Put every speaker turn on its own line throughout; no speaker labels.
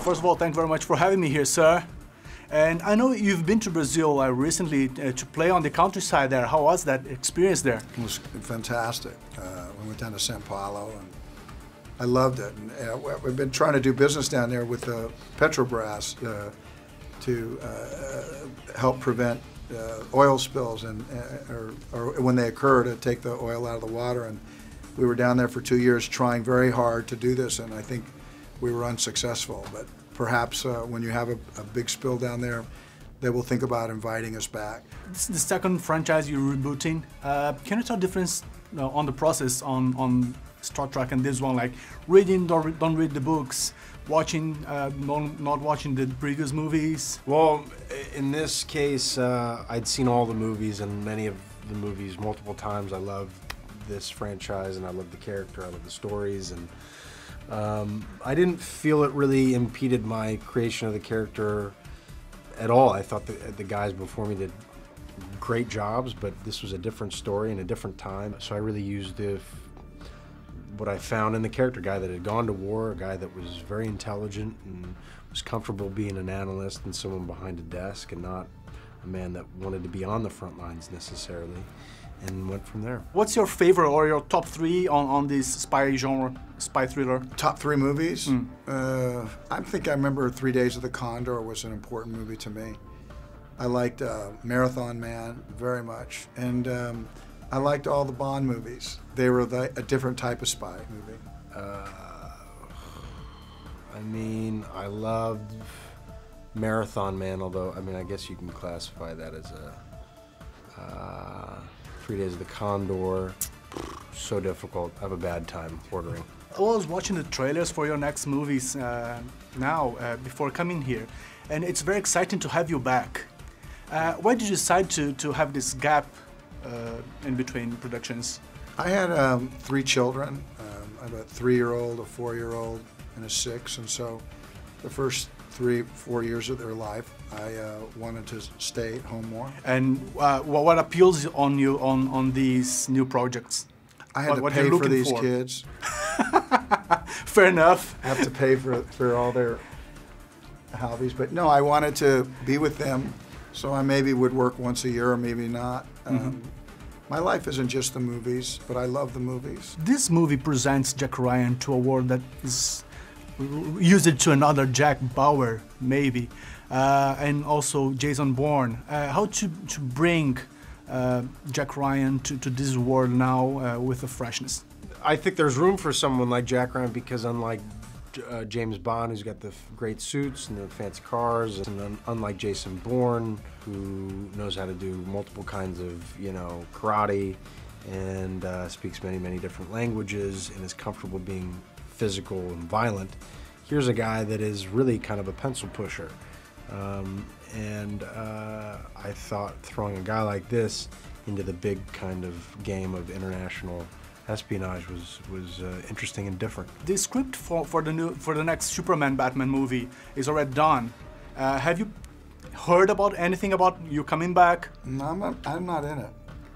First of all, thank you very much for having me here, sir. And I know you've been to Brazil recently to play on the countryside there. How was that experience there?
It was fantastic. We went down to São Paulo, and I loved it. And we've been trying to do business down there with Petrobras to help prevent oil spills or when they occur, to take the oil out of the water. And we were down there for 2 years trying very hard to do this, and I think we were unsuccessful. But perhaps when you have a big spill down there, they will think about inviting us back.
This is the second franchise you're rebooting. Can you tell the difference on the process on Star Trek and this one? Like reading, don't read the books, watching, not watching the previous movies?
Well, in this case, I'd seen all the movies and many of the movies multiple times. I love this franchise and I love the character, I love the stories, and I didn't feel it really impeded my creation of the character at all. I thought the guys before me did great jobs, but this was a different story and a different time. So I really used what I found in the character, a guy that had gone to war, a guy that was very intelligent and was comfortable being an analyst and someone behind a desk, and not a man that wanted to be on the front lines necessarily, and went from there. What's
your favorite or your top three on this spy genre, spy thriller?
Top three movies? I think I remember 3 Days of the Condor was an important movie to me. I liked Marathon Man very much, and I liked all the Bond movies. They were a different type of spy movie.
I mean, I loved Marathon Man, although, I mean, I guess you can classify that as a 3 Days of the Condor. So difficult. I have a bad time ordering.
I was watching the trailers for your next movies before coming here, and it's very exciting to have you back. Why did you decide to have this gap in between productions?
I had 3 children. I have a 3-year-old, a 4-year-old, and a 6, and so the first 3-4 years of their life, I wanted to stay at home more.
And what appeals on you on these new projects?
I had to pay for these kids.
Fair enough.
I have to pay for all their hobbies, but no, I wanted to be with them, so I maybe would work once a year or maybe not. My life isn't just the movies, but I love the movies.
This movie presents Jack Ryan to a world that is used to another Jack Bauer, maybe, and also Jason Bourne. How to bring Jack Ryan to this world now with a freshness?
I think there's room for someone like Jack Ryan because unlike James Bond, who's got the great suits and the fancy cars, and unlike Jason Bourne, who knows how to do multiple kinds of, karate and speaks many different languages and is comfortable being physical and violent, here's a guy that is really kind of a pencil pusher. I thought throwing a guy like this into the big kind of game of international espionage was interesting and different.
The script for the next Superman Batman movie is already done. Have you heard about anything about you coming back?
No, I'm not in it.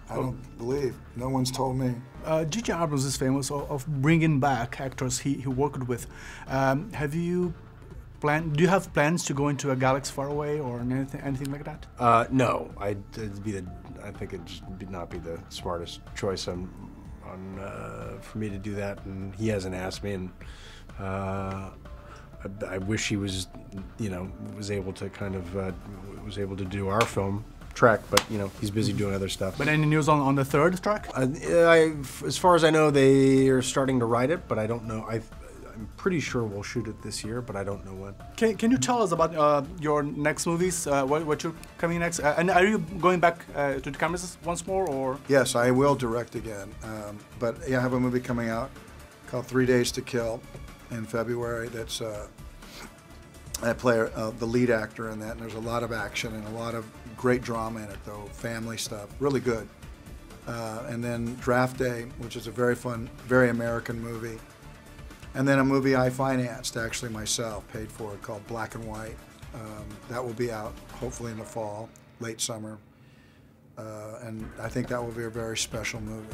I don't believe. No one's told me.
J.J. Abrams is famous of bringing back actors he worked with. Do you have plans to go into a galaxy far away or anything like that?
No, I think it'd just not be the smartest choice for me to do that, and he hasn't asked me, and I wish he was, was able to kind of was able to do our film Trek, but he's busy doing other stuff.
But any news on the third Trek?
As far as I know, they are starting to write it, but I don't know. I'm pretty sure we'll shoot it this year, but I don't know when.
Can you tell us about your next movies? What you're coming next? And are you going back to the cameras once more, or?
Yes, I will direct again. But yeah, I have a movie coming out called 3 Days to Kill in February. That's I play the lead actor in that, and there's a lot of action and a lot of great drama in it, though, family stuff, really good. And then Draft Day, which is a very fun, very American movie. And then a movie I financed, actually myself, paid for it, called Black and White. That will be out hopefully in the fall, late summer. And I think that will be a very special movie.